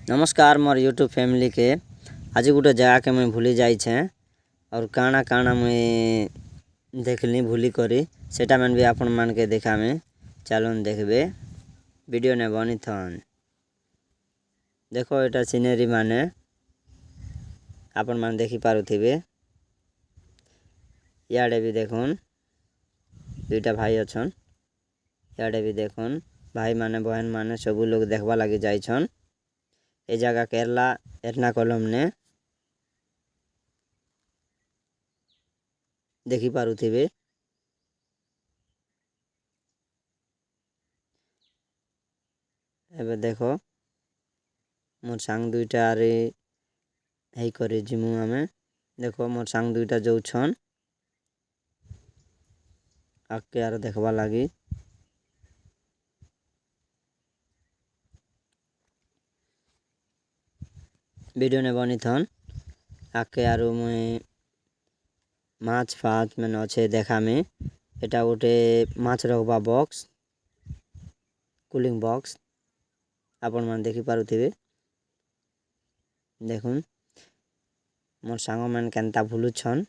नमस्कार मोर YouTube family के आज गोटे जगह के मुझे भूली जाइछे और काना काना मुझे देखली भूली करी सेटा मन भी आपण मान के देखा में चलन देखबे वीडियो ने बनी थन। देखो एटा सीनरी माने आपण मान देखी पारुथिबे। याडे भी देखुन दुईटा भाई अछन। याडे भी देखुन भाई माने बहन माने सबू लोग देखबा लगी जाइछन। ए जगह केरला एर्नाकुलम ने देखी पारुथिबे। एबे देखो मोर सांग दुईटा रे हेई करे जिमु आमे। देखो मोर सांग दुईटा जो छन आके यार देखबा लगी वीडियो ने बनी थन। आके आरु मुई माछ फाछ में अच्छे देखा में एटा गोटे माछ रखबा बॉक्स कूलिंग बॉक्स आपण मान देखी पारुथिबे। देखुन मोर सांग मन केनता भूलु छन।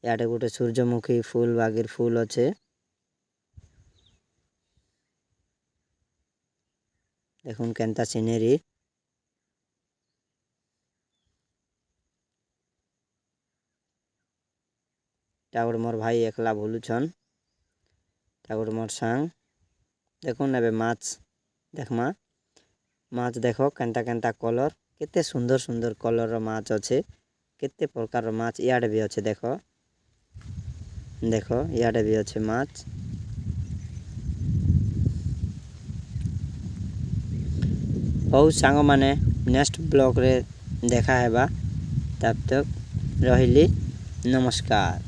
याडे गोटे सूरजमुखी फूल बागिर फूल अच्छे। देखुन केनता सीनरी टावर मोर भाई एकला भूलु छन। टावर मोर सांग देखुन एबे माछ देखमा माछ देखो केनता केनता कलर केते सुंदर सुंदर कलर रो माछ अच्छे केते प्रकार रो माछ याडे भी अच्छे। देखो देखो याडे भी अच्छे माछ। बहुत सांग माने नेक्स्ट ब्लॉग रे देखा हेबा तब तक रहिली नमस्कार।